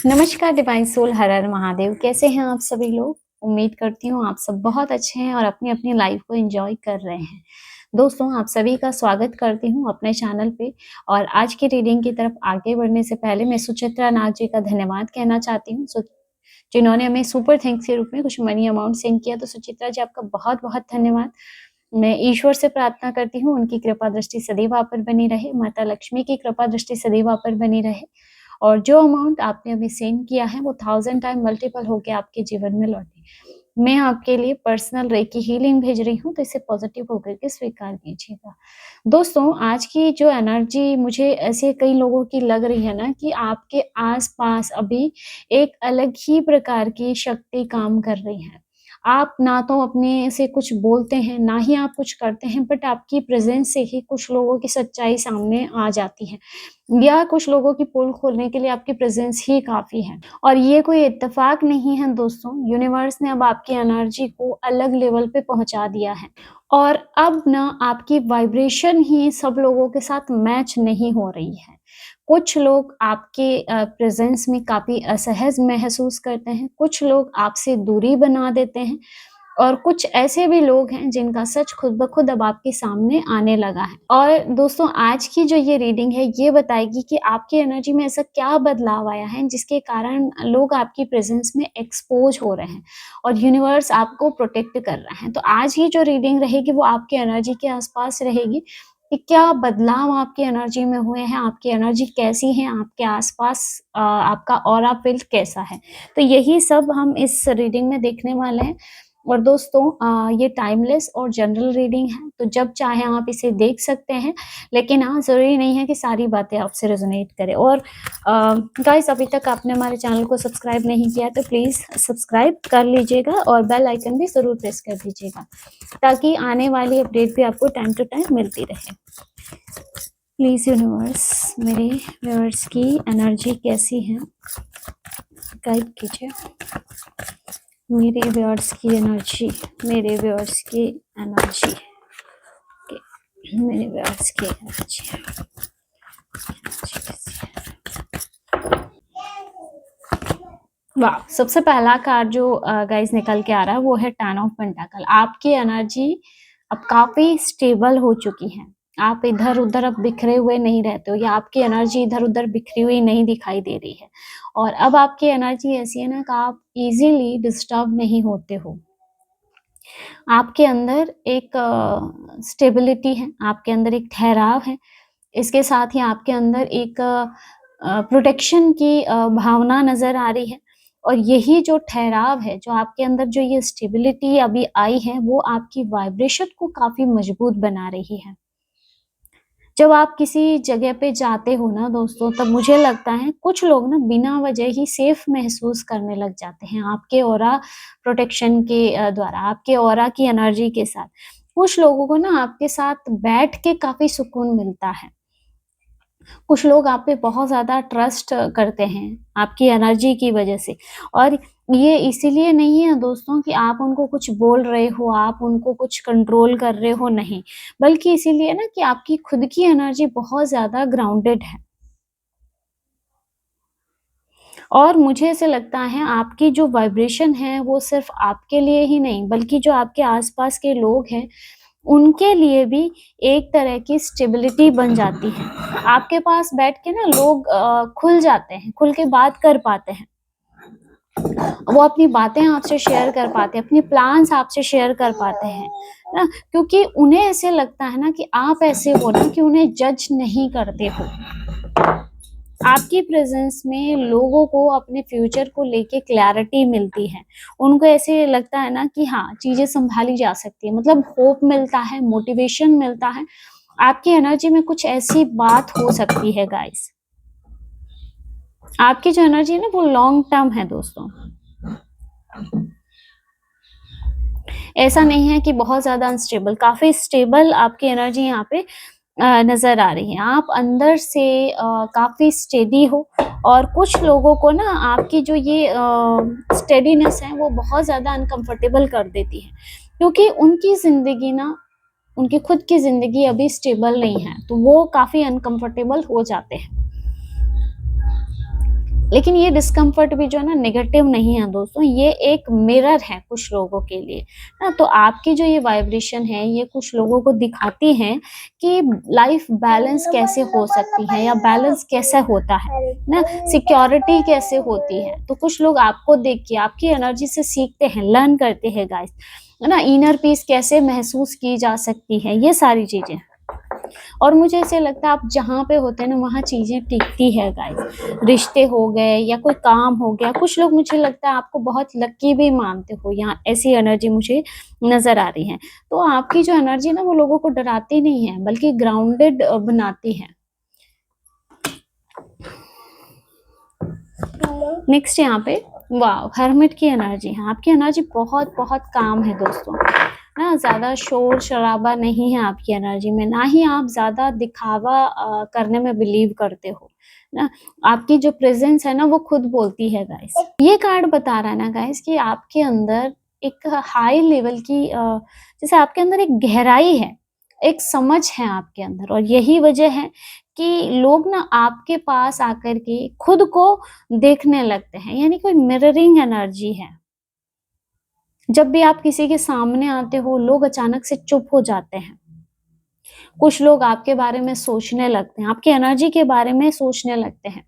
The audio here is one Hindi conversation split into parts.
नमस्कार डिवाइन सोल, हर हर महादेव। कैसे हैं आप सभी लोग? उम्मीद करती हूँ आप सब बहुत अच्छे हैं और अपनी अपनी लाइफ को एंजॉय कर रहे हैं। दोस्तों, आप सभी का स्वागत करती हूँ अपने चैनल पे। और आज की रीडिंग की तरफ आगे बढ़ने से पहले मैं सुचित्रा नाग जी का धन्यवाद कहना चाहती हूँ, जिन्होंने हमें सुपर थैंक्स के रूप में कुछ मनी अमाउंट सेंड किया। तो सुचित्रा जी, आपका बहुत बहुत धन्यवाद। मैं ईश्वर से प्रार्थना करती हूँ उनकी कृपा दृष्टि सदैव आप पर बनी रहे, माता लक्ष्मी की कृपा दृष्टि सदैव आप पर बनी रहे, और जो अमाउंट आपने अभी सेंड किया है वो 1000 टाइम मल्टीपल होके आपके जीवन में लौटे। मैं आपके लिए पर्सनल रेकी हीलिंग भेज रही हूँ, तो इसे पॉजिटिव होकर के स्वीकार कीजिएगा। दोस्तों, आज की जो एनर्जी मुझे ऐसे कई लोगों की लग रही है ना कि आपके आस-पास अभी एक अलग ही प्रकार की शक्ति काम कर रही है। आप ना तो अपने से कुछ बोलते हैं, ना ही आप कुछ करते हैं, बट आपकी प्रेज़ेंस से ही कुछ लोगों की सच्चाई सामने आ जाती है, या कुछ लोगों की पोल खोलने के लिए आपकी प्रेज़ेंस ही काफ़ी है। और ये कोई इत्तेफ़ाक नहीं है दोस्तों, यूनिवर्स ने अब आपकी एनर्जी को अलग लेवल पे पहुँचा दिया है। और अब ना आपकी वाइब्रेशन ही सब लोगों के साथ मैच नहीं हो रही है। कुछ लोग आपके प्रेज़ेंस में काफ़ी असहज महसूस करते हैं, कुछ लोग आपसे दूरी बना देते हैं, और कुछ ऐसे भी लोग हैं जिनका सच खुद ब खुद अब आपके सामने आने लगा है। और दोस्तों, आज की जो ये रीडिंग है ये बताएगी कि आपकी एनर्जी में ऐसा क्या बदलाव आया है जिसके कारण लोग आपकी प्रेज़ेंस में एक्सपोज़ हो रहे हैं और यूनिवर्स आपको प्रोटेक्ट कर रहा है। तो आज की जो रीडिंग रहेगी वो आपकी एनर्जी के आस-पास रहेगी कि क्या बदलाव आपकी एनर्जी में हुए हैं, आपकी एनर्जी कैसी है, आपके आस-पास आपका ऑरा फ़ील्ड कैसा है। तो यही सब हम इस रीडिंग में देखने वाले हैं। और दोस्तों, ये टाइमलेस और जनरल रीडिंग है, तो जब चाहे आप इसे देख सकते हैं, लेकिन हाँ, ज़रूरी नहीं है कि सारी बातें आपसे रेज़ोनेट करें। और गाइस, अभी तक आपने हमारे चैनल को सब्सक्राइब नहीं किया है तो प्लीज़ सब्सक्राइब कर लीजिएगा और बेल आइकन भी ज़रूर प्रेस कर दीजिएगा, ताकि आने वाली अपडेट भी आपको टाइम टू टाइम मिलती रहे। प्लीज़ यूनिवर्स, मेरे व्यूअर्स की एनर्जी कैसी है गाइड कीजिए। मेरे व्यूअर्स की एनर्जी, मेरे व्यूअर्स की एनर्जी, मेरे व्यूअर्स की एनर्जी कैसी है। वाह, सबसे पहला कार्ड जो गाइस निकल के आ रहा है वो है 10 ऑफ पेंटाकल। आपकी एनर्जी अब काफ़ी स्टेबल हो चुकी है। आप इधर-उधर अब बिखरे हुए नहीं रहते हो, या आपकी एनर्जी इधर-उधर बिखरी हुई नहीं दिखाई दे रही है। और अब आपकी एनर्जी ऐसी है ना कि आप ईज़िली डिस्टर्ब नहीं होते हो। आपके अंदर एक स्टेबिलिटी है, आपके अंदर एक ठहराव है। इसके साथ ही आपके अंदर एक प्रोटेक्शन की भावना नज़र आ रही है। और यही जो ठहराव है, जो आपके अंदर जो ये स्टेबिलिटी अभी आई है, वो आपकी वाइब्रेशन को काफ़ी मजबूत बना रही है। जब आप किसी जगह पे जाते हो ना दोस्तों, तब मुझे लगता है कुछ लोग ना बिना वजह ही सेफ महसूस करने लग जाते हैं आपके ऑरा प्रोटेक्शन के द्वारा, आपके ऑरा की एनर्जी के साथ। कुछ लोगों को ना आपके साथ बैठ के काफ़ी सुकून मिलता है। कुछ लोग आप पे बहुत ज़्यादा ट्रस्ट करते हैं आपकी एनर्जी की वजह से। और ये इसीलिए नहीं है दोस्तों कि आप उनको कुछ बोल रहे हो, आप उनको कुछ कंट्रोल कर रहे हो, नहीं। बल्कि इसीलिए ना कि आपकी खुद की एनर्जी बहुत ज़्यादा ग्राउंडेड है। और मुझे ऐसे लगता है आपकी जो वाइब्रेशन है वो सिर्फ़ आपके लिए ही नहीं, बल्कि जो आपके आस-पास के लोग हैं, उनके लिए भी एक तरह की स्टेबिलिटी बन जाती है। आपके पास बैठ के ना लोग खुल जाते हैं, खुल के बात कर पाते हैं। वो अपनी बातें आपसे शेयर कर पाते हैं, अपने प्लान्स आपसे शेयर कर पाते हैं, है ना? क्योंकि उन्हें ऐसे लगता है ना कि आप ऐसे हो ना कि उन्हें जज नहीं करते हो। आपकी प्रेज़ेंस में लोगों को अपने फ्यूचर को लेके क्लैरिटी मिलती है। उनको ऐसे लगता है ना कि हाँ, चीज़ें सँभाली जा सकती है, मतलब होप मिलता है, मोटिवेशन मिलता है। आपकी एनर्जी में कुछ ऐसी बात हो सकती है गाइस। आपकी जो एनर्जी है ना वो लॉन्ग टर्म है दोस्तों। ऐसा नहीं है कि बहुत ज़्यादा अनस्टेबल, काफ़ी स्टेबल आपकी एनर्जी यहाँ पे नज़र आ रही है। आप अंदर से काफ़ी स्टेडी हो। और कुछ लोगों को ना आपकी जो ये स्टेडीनेस है वो बहुत ज़्यादा अनकम्फर्टेबल कर देती है, क्योंकि उनकी ज़िंदगी ना, उनकी खुद की ज़िंदगी अभी स्टेबल नहीं है, तो वो काफ़ी अनकम्फर्टेबल हो जाते हैं। लेकिन ये डिस्कम्फर्ट भी जो है ना नेगेटिव नहीं है दोस्तों, ये एक मिरर है कुछ लोगों के लिए ना। तो आपकी जो ये वाइब्रेशन है ये कुछ लोगों को दिखाती है कि लाइफ बैलेंस कैसे हो सकती है या बैलेंस कैसे होता है ना, सिक्योरिटी कैसे होती है। तो कुछ लोग आपको देख के आपकी एनर्जी से सीखते हैं, लर्न करते हैं गाइस, है ना। इनर पीस कैसे महसूस की जा सकती है, ये सारी चीजें। और मुझे ऐसे लगता है आप जहाँ पे होते हैं ना वहाँ चीजें टिकती है गाइस। रिश्ते हो गए या कोई काम हो गया, कुछ लोग मुझे लगता है आपको बहुत लकी भी मानते हो, यहाँ ऐसी एनर्जी मुझे नजर आ रही है। तो आपकी जो एनर्जी है ना वो लोगों को डराती नहीं है बल्कि ग्राउंडेड बनाती है। नेक्स्ट यहाँ पे वाह, हर्मिट की एनर्जी है। आपकी एनर्जी बहुत बहुत काम है दोस्तों ना, ज्यादा शोर शराबा नहीं है आपकी एनर्जी में, ना ही आप ज्यादा दिखावा करने में बिलीव करते हो ना। आपकी जो प्रेजेंस है ना वो खुद बोलती है गाइस। ये कार्ड बता रहा है ना गाइस कि आपके अंदर एक हाई लेवल की जैसे आपके अंदर एक गहराई है, एक समझ है आपके अंदर, और यही वजह है कि लोग ना आपके पास आकर के खुद को देखने लगते हैं, यानी कोई मिररिंग एनर्जी है। जब भी आप किसी के सामने आते हो लोग अचानक से चुप हो जाते हैं। कुछ लोग आपके बारे में सोचने लगते हैं, आपकी एनर्जी के बारे में सोचने लगते हैं।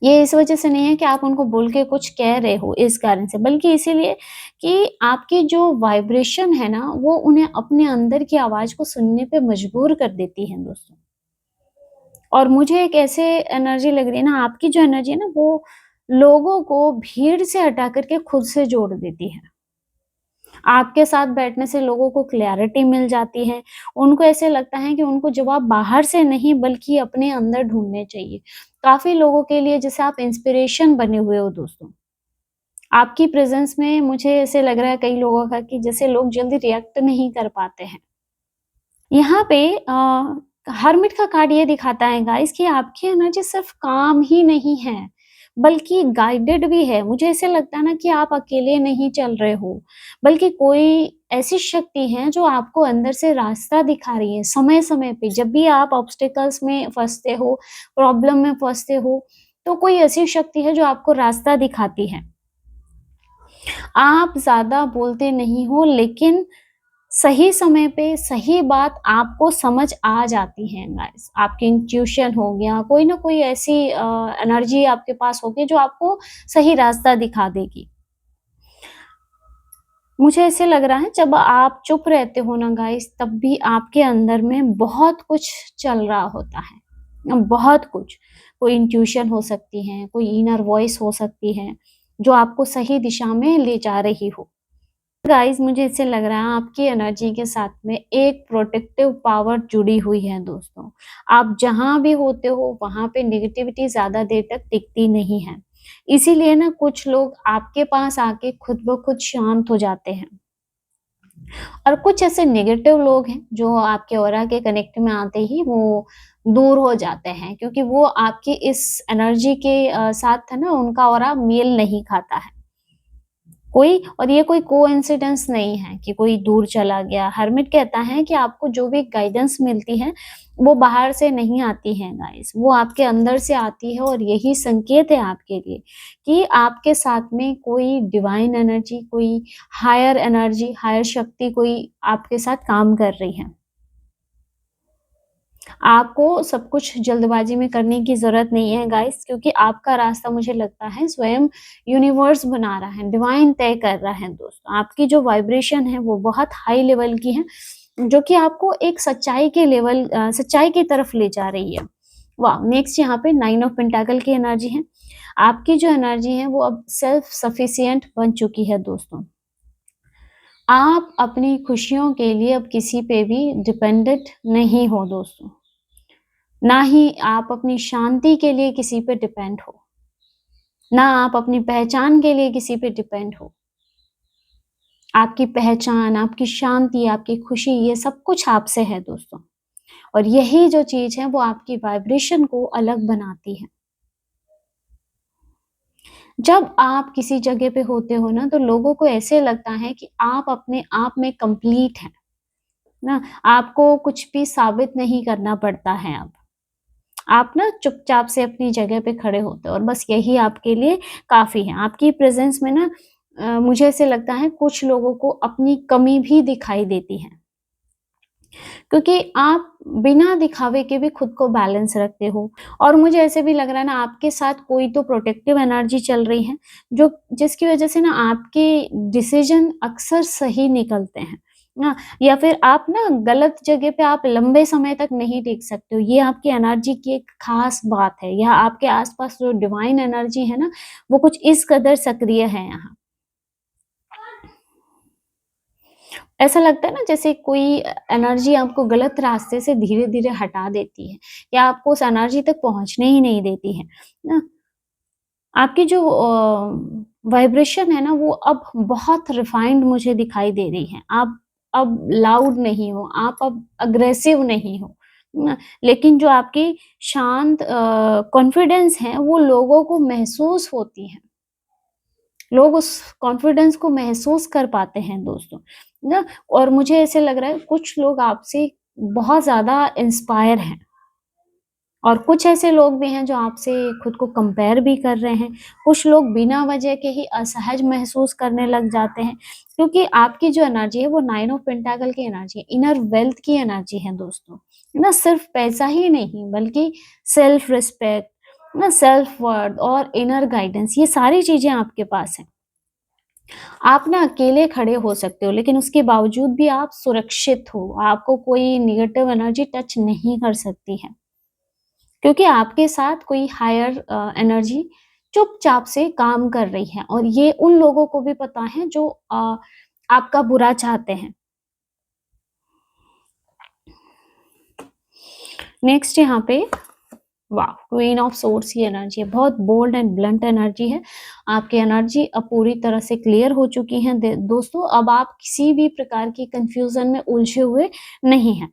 ये इस वजह से नहीं है कि आप उनको बोल के कुछ कह रहे हो इस कारण से, बल्कि इसीलिए कि आपकी जो वाइब्रेशन है ना वो उन्हें अपने अंदर की आवाज को सुनने पे मजबूर कर देती है दोस्तों। और मुझे एक ऐसे एनर्जी लग रही है ना, आपकी जो एनर्जी है ना वो लोगों को भीड़ से हटा करके खुद से जोड़ देती है। आपके साथ बैठने से लोगों को क्लैरिटी मिल जाती है। उनको ऐसे लगता है कि उनको जवाब बाहर से नहीं बल्कि अपने अंदर ढूँढने चाहिए। काफ़ी लोगों के लिए जैसे आप इंस्पिरेशन बने हुए हो दोस्तों। आपकी प्रेज़ेंस में मुझे ऐसे लग रहा है कई लोगों का कि जैसे लोग जल्दी रिएक्ट नहीं कर पाते हैं। यहाँ पे हर्मिट का कार्ड ये दिखाता है गाइस कि आपकी एनर्जी सिर्फ काम ही नहीं है, बल्कि गाइडेड भी है। मुझे ऐसे लगता है ना कि आप अकेले नहीं चल रहे हो, बल्कि कोई ऐसी शक्ति है जो आपको अंदर से रास्ता दिखा रही है समय-समय पे। जब भी आप ऑब्स्टेकल्स में फँसते हो, प्रॉब्लम में फँसते हो, तो कोई ऐसी शक्ति है जो आपको रास्ता दिखाती है। आप ज़्यादा बोलते नहीं हो, लेकिन सही समय पे सही बात आपको समझ आ जाती है गाइस। आपकी इंट्यूशन हो गया, कोई ना कोई ऐसी एनर्जी आपके पास होगी जो आपको सही रास्ता दिखा देगी। मुझे ऐसे लग रहा है जब आप चुप रहते हो ना गाइस तब भी आपके अंदर में बहुत कुछ चल रहा होता है। बहुत कुछ, कोई इंट्यूशन हो सकती है, कोई इनर वॉइस हो सकती है, जो आपको सही दिशा में ले जा रही हो। गाइस मुझे इससे लग रहा है आपकी एनर्जी के साथ में एक प्रोटेक्टिव पावर जुड़ी हुई है दोस्तों। आप जहाँ भी होते हो वहाँ पे नेगेटिविटी ज़्यादा देर तक टिकती नहीं है। इसीलिए ना कुछ लोग आपके पास आके खुद ब खुद शांत हो जाते हैं। और कुछ ऐसे नेगेटिव लोग हैं जो आपके ऑरा के कनेक्ट में आते ही वो दूर हो जाते हैं, क्योंकि वो आपकी इस एनर्जी के साथ है ना उनका ऑरा मेल नहीं खाता है। कोई, और ये कोई कोइंसिडेंस नहीं है कि कोई दूर चला गया। हर्मिट कहता है कि आपको जो भी गाइडेंस मिलती है, वो बाहर से नहीं आती है गाइस, वो आपके अंदर से आती है, और यही संकेत है आपके लिए कि आपके साथ में कोई डिवाइन एनर्जी, कोई हायर एनर्जी, हायर शक्ति कोई आपके साथ काम कर रही है। आपको सब कुछ जल्दबाजी में करने की ज़रूरत नहीं है गाइस, क्योंकि आपका रास्ता मुझे लगता है स्वयं यूनिवर्स बना रहा है, डिवाइन तय कर रहा है दोस्तों। आपकी जो वाइब्रेशन है वो बहुत हाई लेवल की है, जो कि आपको एक सच्चाई के लेवल सच्चाई की तरफ ले जा रही है। वाह! नेक्स्ट यहाँ पे 9 ऑफ पेंटाकल की एनर्जी है। आपकी जो एनर्जी है वो अब सेल्फ सफिशिएंट बन चुकी है दोस्तों। आप अपनी खुशियों के लिए अब किसी पे भी डिपेंडेंट नहीं हो दोस्तों। ना ही आप अपनी शांति के लिए किसी पे डिपेंड हो, ना आप अपनी पहचान के लिए किसी पे डिपेंड हो। आपकी पहचान, आपकी शांति, आपकी खुशी, ये सब कुछ आपसे है दोस्तों। और यही जो चीज़ है वो आपकी वाइब्रेशन को अलग बनाती है। जब आप किसी जगह पे होते हो ना तो लोगों को ऐसे लगता है कि आप अपने आप में कंप्लीट हैं, ना? आपको कुछ भी साबित नहीं करना पड़ता है अब। आप ना चुपचाप से अपनी जगह पे खड़े होते हो और बस यही आपके लिए काफ़ी है। आपकी प्रेज़ेंस में ना मुझे ऐसे लगता है कुछ लोगों को अपनी कमी भी दिखाई देती है। क्योंकि आप बिना दिखावे के भी खुद को बैलेंस रखते हो और मुझे ऐसे भी लग रहा है ना आपके साथ कोई तो प्रोटेक्टिव एनर्जी चल रही है, जो जिसकी वज़ह से ना आपके डिसीज़न अक्सर सही निकलते हैं, ना या फिर आप ना गलत जगह पे आप लंबे समय तक नहीं टिक सकते हो। ये आपकी एनर्जी की एक ख़ास बात है या आपके आस-पास जो डिवाइन एनर्जी है ना, वो कुछ इस कदर सक्रिय है यहाँ। ऐसा लगता है ना जैसे कोई एनर्जी आपको गलत रास्ते से धीरे-धीरे हटा देती है या आपको उस एनर्जी तक पहुँचने ही नहीं देती है। ना आपकी जो वाइब्रेशन है ना वो अब बहुत रिफाइंड मुझे दिखाई दे रही है। आप अब लाउड नहीं हो, आप अब अग्रेसिव नहीं हो। ना लेकिन जो आपकी शांत कॉन्फिडेंस है वो लोगों को महसूस होती है। लोग उस कॉन्फिडेंस को महसूस कर पाते हैं दोस्तों, ना और मुझे ऐसे लग रहा है कुछ लोग आपसे बहुत ज़्यादा इंस्पायर हैं और कुछ ऐसे लोग भी हैं जो आपसे खुद को कंपेयर भी कर रहे हैं। कुछ लोग बिना वजह के ही असहज महसूस करने लग जाते हैं क्योंकि आपकी जो एनर्जी है वो 9 ऑफ पेंटाकल की एनर्जी है, इनर वेल्थ की एनर्जी है दोस्तों। ना सिर्फ पैसा ही नहीं बल्कि सेल्फ रिस्पेक्ट, ना सेल्फ वर्थ और इनर गाइडेंस ये सारी चीज़ें आपके पास हैं। आप ना अकेले खड़े हो सकते हो, लेकिन उसके बावजूद भी आप सुरक्षित हो, आपको कोई नेगेटिव एनर्जी टच नहीं कर सकती है, क्योंकि आपके साथ कोई हायर एनर्जी चुपचाप से काम कर रही है और ये उन लोगों को भी पता है जो आपका बुरा चाहते हैं। नेक्स्ट यहाँ पे वाह! क्वीन ऑफ सोर्ड्स की एनर्जी है, बहुत बोल्ड एंड ब्लंट एनर्जी है। आपकी एनर्जी अब पूरी तरह से क्लियर हो चुकी है दे दोस्तों, अब आप किसी भी प्रकार की कन्फ्यूज़न में उलझे हुए नहीं हैं।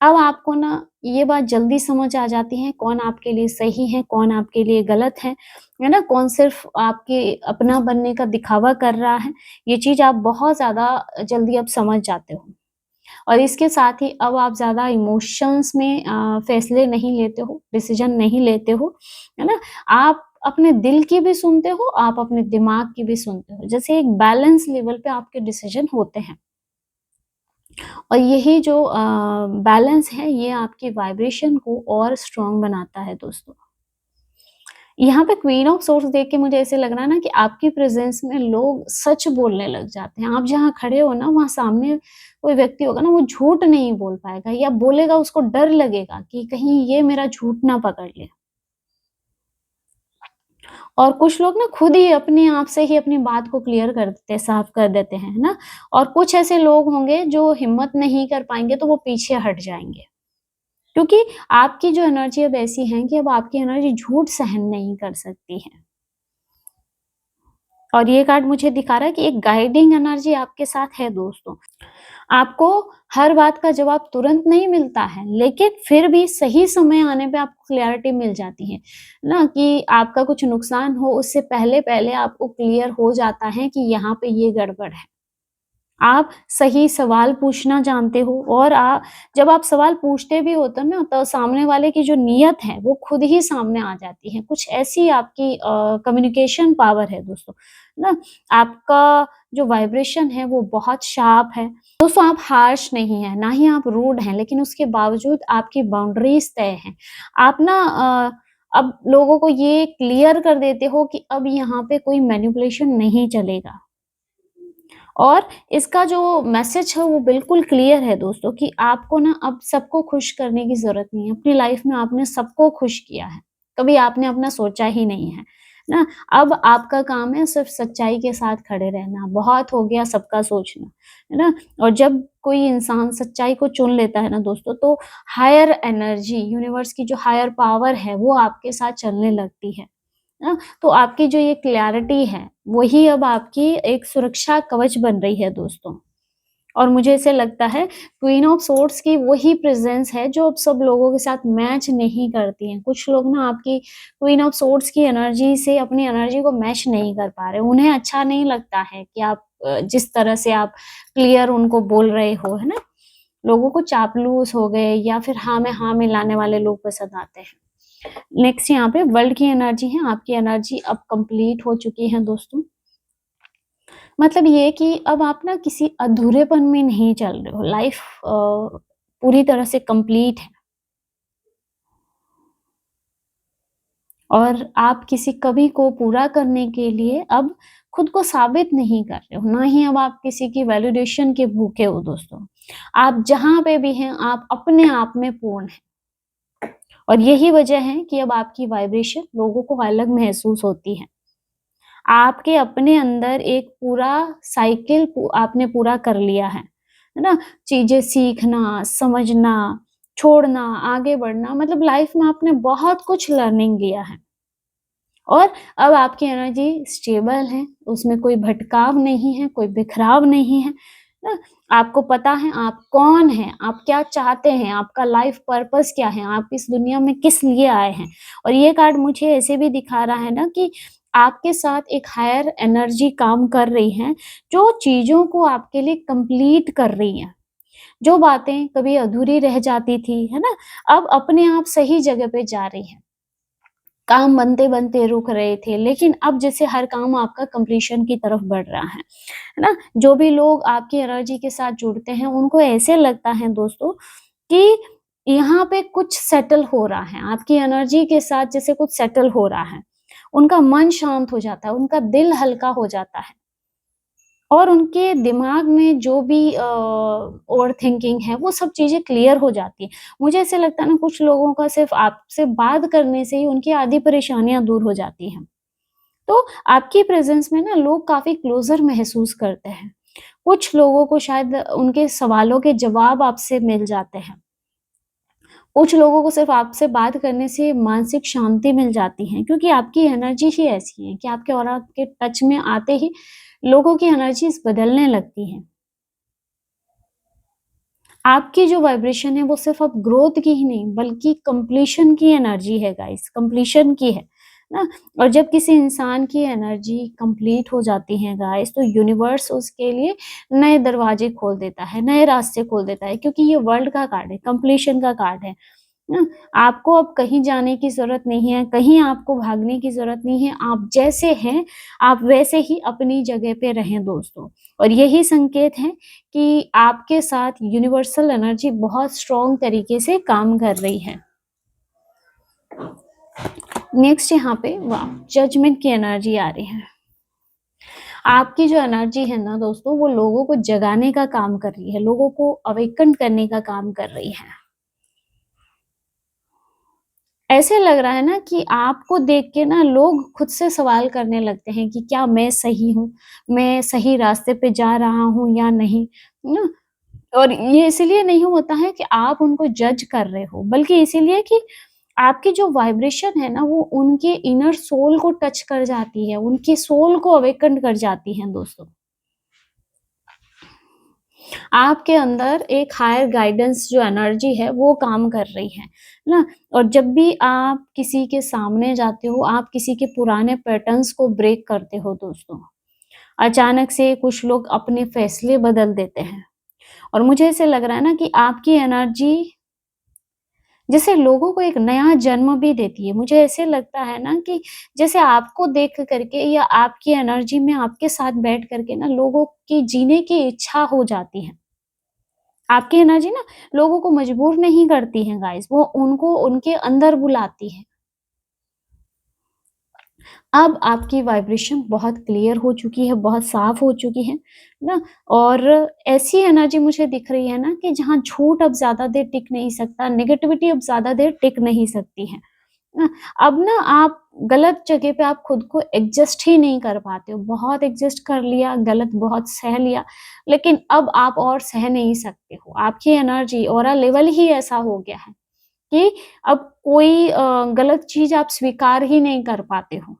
अब आपको ना ये बात जल्दी समझ आ जाती है कौन आपके लिए सही है, कौन आपके लिए गलत है ना? कौन सिर्फ़ आपके अपना बनने का दिखावा कर रहा है, ये चीज़ आप बहुत ज़्यादा जल्दी अब समझ जाते हो। और इसके साथ ही अब आप ज़्यादा इमोशंस में फैसले नहीं लेते हो, डिसीज़न नहीं लेते हो, है ना? आप अपने दिल की भी सुनते हो, आप अपने दिमाग की भी सुनते हो। जैसे एक बैलेंस लेवल पे आपके डिसीज़न होते हैं और यही जो बैलेंस है, ये आपकी वाइब्रेशन को और स्ट्रॉन्ग बनाता है दोस्तों। यहाँ पे क्वीन ऑफ सोर्ड्स देख के मुझे ऐसे लग रहा है ना कि आपकी प्रेज़ेंस में लोग सच बोलने लग जाते हैं। आप जहाँ खड़े हो ना, वहाँ सामने कोई व्यक्ति होगा ना, वो झूठ नहीं बोल पाएगा या बोलेगा उसको डर लगेगा कि कहीं ये मेरा झूठ ना पकड़ ले। और कुछ लोग ना खुद ही अपने आप से ही अपनी बात को क्लियर कर देते हैं, साफ कर देते हैं, है ना? और कुछ ऐसे लोग होंगे जो हिम्मत नहीं कर पाएँगे तो वो पीछे हट जाएँगे। क्योंकि आपकी जो एनर्जी अब ऐसी है कि अब आपकी एनर्जी झूठ सहन नहीं कर सकती है। और ये कार्ड मुझे दिखा रहा है कि एक गाइडिंग एनर्जी आपके साथ है दोस्तों। आपको हर बात का जवाब तुरंत नहीं मिलता है, लेकिन फिर भी सही समय आने पे आपको क्लैरिटी मिल जाती है, ना कि आपका कुछ नुकसान हो उससे पहले-पहले आपको क्लियर हो जाता है कि यहाँ पे ये गड़बड़ है। आप सही सवाल पूछना जानते हो और जब आप सवाल पूछते भी होते हो ना, तो सामने वाले की जो नीयत है, वो खुद ही सामने आ जाती है। कुछ ऐसी आपकी कम्युनिकेशन पावर है दोस्तों, ना? आपका जो वाइब्रेशन है, वो बहुत शार्प है। दोस्तों, आप हार्श नहीं हैं, ना ही आप रूड हैं, लेकिन उसके बावजूद आपकी बाउंड्रीज़ तय हैं। आप ना अब लोगों को ये क्लियर कर देते हो कि अब यहाँ पे कोई मैनिपुलेशन नहीं चलेगा। और इसका जो मैसेज है वो बिल्कुल क्लियर है दोस्तों कि आपको ना अब सबको खुश करने की ज़रूरत नहीं है। अपनी लाइफ़ में आपने सबको खुश किया है, कभी आपने अपना सोचा ही नहीं है, ना? अब आपका काम है सिर्फ़ सच्चाई के साथ खड़े रहना, बहुत हो गया सबका सोचना, है ना? और जब कोई इंसान सच्चाई को चुन लेता है ना दोस्तों, तो हायर एनर्जी, यूनिवर्स की जो हायर पावर है, वो आपके साथ चलने लगती है। ना? तो आपकी जो ये क्लैरिटी है, वही अब आपकी एक सुरक्षा कवच बन रही है दोस्तों। और मुझे ऐसे लगता है क्वीन ऑफ सोर्ड्स की वही प्रेज़ेंस है जो अब सब लोगों के साथ मैच नहीं करती हैं। कुछ लोग ना आपकी क्वीन ऑफ सोर्ड्स की एनर्जी से अपनी एनर्जी को मैच नहीं कर पा रहे। उन्हें अच्छा नहीं लगता है कि आप जिस तरह से आप क्लियर उनको बोल रहे हो, है ना? लोगों को चापलूस हो गए या फिर हाँ में हाँ मिलाने वाले लोग पसंद आते हैं। नेक्स्ट यहाँ पे वर्ल्ड की एनर्जी है, आपकी एनर्जी अब कंप्लीट हो चुकी है दोस्तों। मतलब ये कि अब आप ना किसी अधूरेपन में नहीं चल रहे हो, लाइफ पूरी तरह से कंप्लीट है और आप किसी कमी को पूरा करने के लिए अब खुद को साबित नहीं कर रहे हो, ना ही अब आप किसी की वैलिडेशन के भूखे हो दोस्तों। आप जहाँ पे भी हैं, आप अपने आप में पूर्ण हैं और यही वजह है कि अब आपकी वाइब्रेशन लोगों को अलग महसूस होती है। आपके अपने अंदर एक पूरा साइकिल आपने पूरा कर लिया है ना? चीज़ें सीखना, समझना, छोड़ना, आगे बढ़ना, मतलब लाइफ में आपने बहुत कुछ लर्निंग लिया है और अब आपकी एनर्जी स्टेबल है, उसमें कोई भटकाव नहीं है, कोई बिखराव नहीं है ना? आपको पता है आप कौन हैं, आप क्या चाहते हैं, आपका लाइफ पर्पस क्या है, आप इस दुनिया में किस लिए आए हैं। और ये कार्ड मुझे ऐसे भी दिखा रहा है ना कि आपके साथ एक हायर एनर्जी काम कर रही है, जो चीज़ों को आपके लिए कंप्लीट कर रही है। जो बातें कभी अधूरी रह जाती थी, है ना? अब अपने आप सही जगह पे जा रही हैं। काम बनते-बनते रुक रहे थे, लेकिन अब जैसे हर काम आपका कंप्लीशन की तरफ बढ़ रहा है ना? जो भी लोग आपकी एनर्जी के साथ जुड़ते हैं, उनको ऐसे लगता है दोस्तों कि यहाँ पे कुछ सेटल हो रहा है, आपकी एनर्जी के साथ जैसे कुछ सेटल हो रहा है। उनका मन शांत हो जाता है, उनका दिल हल्का हो जाता है और उनके दिमाग में जो भी ओवरथिंकिंग है, वो सब चीज़ें क्लियर हो जाती हैं। मुझे ऐसे लगता है ना कुछ लोगों का सिर्फ़ आपसे बात करने से ही उनकी आधी परेशानियाँ दूर हो जाती हैं। तो आपकी प्रेज़ेंस में ना लोग काफ़ी क्लोज़र महसूस करते हैं। कुछ लोगों को शायद उनके सवालों के जवाब आपसे मिल जाते हैं। कुछ लोगों को सिर्फ़ आपसे बात करने से मानसिक शांति मिल जाती है क्योंकि आपकी एनर्जी ही ऐसी है कि आपके ऑरा के टच में आते ही लोगों की एनर्जीज़ बदलने लगती हैं। आपकी जो वाइब्रेशन है वो सिर्फ़ अब ग्रोथ की ही नहीं बल्कि कंप्लीशन की एनर्जी है गाइस, कंप्लीशन की है ना? और जब किसी इंसान की एनर्जी कंप्लीट हो जाती है गाइस तो यूनिवर्स उसके लिए नए दरवाजे खोल देता है, नए रास्ते खोल देता है क्योंकि ये वर्ल्ड का कार्ड है, कंप्लीशन का कार्ड है। ना? आपको अब कहीं जाने की ज़रूरत नहीं है, कहीं आपको भागने की ज़रूरत नहीं है, आप जैसे हैं, आप वैसे ही अपनी जगह पे रहें दोस्तों। और यही संकेत है कि आपके साथ यूनिवर्सल एनर्जी बहुत स्ट्रॉन्ग तरीके से काम कर रही है। नेक्स्ट यहाँ पे वाह! जजमेंट की एनर्जी आ रही है। आपकी जो एनर्जी है ना दोस्तों, वो लोगों को जगाने का काम कर रही है, लोगों को अवेकन करने का काम कर रही है। ऐसे लग रहा है ना कि आपको देख के ना लोग खुद से सवाल करने लगते हैं कि क्या मैं सही हूँ? मैं सही रास्ते पे जा रहा हूँ या नहीं? ना? और ये इसीलिए नहीं होता है कि आप उनको जज कर रहे हो, बल्कि इसीलिए कि आपकी जो वाइब्रेशन है ना वो उनके इनर सोल को टच कर जाती है, उनकी सोल को अवेकन कर जाती है दोस्तों। आपके अंदर एक हायर गाइडेंस जो एनर्जी है वो काम कर रही है ना? और जब भी आप किसी के सामने जाते हो, आप किसी के पुराने पैटर्न्स को ब्रेक करते हो दोस्तों। अचानक से कुछ लोग अपने फैसले बदल देते हैं और मुझे ऐसे लग रहा है ना कि आपकी एनर्जी जैसे लोगों को एक नया जन्म भी देती है। मुझे ऐसे लगता है ना कि जैसे आपको देख करके या आपकी एनर्जी में आपके साथ बैठ करके ना लोगों की जीने की इच्छा हो जाती है। आपकी एनर्जी ना लोगों को मजबूर नहीं करती है गाइस, वो उनको उनके अंदर बुलाती है। अब आपकी वाइब्रेशन बहुत क्लियर हो चुकी है, बहुत साफ हो चुकी है ना? और ऐसी एनर्जी मुझे दिख रही है ना कि जहाँ झूठ अब ज़्यादा देर टिक नहीं सकता, नेगेटिविटी अब ज़्यादा देर टिक नहीं सकती है। ना? अब ना आप गलत जगह पे आप खुद को एडजस्ट ही नहीं कर पाते हो। बहुत एडजस्ट कर लिया, गलत बहुत सह लिया, लेकिन अब आप और सह नहीं सकते हो। आपकी एनर्जी ऑरा लेवल ही ऐसा हो गया है कि अब कोई गलत चीज़ आप स्वीकार ही नहीं कर पाते हो।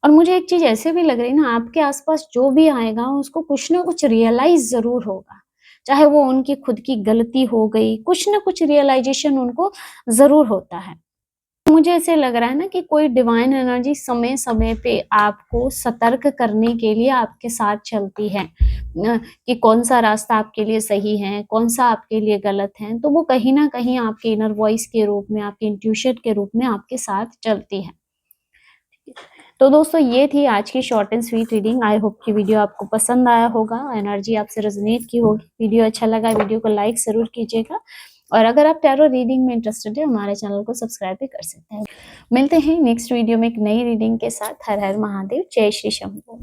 और मुझे एक चीज़ ऐसे भी लग रही है ना आपके आस-पास जो भी आएगा उसको कुछ ना कुछ रियलाइज़ ज़रूर होगा। चाहे वो उनकी खुद की गलती हो गई, कुछ ना कुछ रियलाइज़ेशन उनको ज़रूर होता है। मुझे ऐसे लग रहा है ना कि कोई डिवाइन एनर्जी समय-समय पे आपको सतर्क करने के लिए आपके साथ चलती है। कि कौन-सा रास्ता आपके लिए सही है, कौन-सा आपके लिए गलत है, तो वो कहीं न कहीं आपके इनर वॉइस के रूप में, आपके इंट्यूशन के रूप में आपके साथ चलती है। तो दोस्तों ये थी आज की short and sweet reading. I hope कि वीडियो आपको पसंद आया होगा, एनर्जी आपसे रेजोनेट की होगी। वीडियो अच्छा लगा वीडियो को लाइक ज़रूर कीजिएगा और अगर आप टैरो रीडिंग में इंटरेस्टेड हैं हमारे चैनल को सब्सक्राइब भी कर सकते हैं। मिलते हैं नेक्स्ट वीडियो में एक नई रीडिंग के साथ। हर हर महादेव, जय श्री शंभू।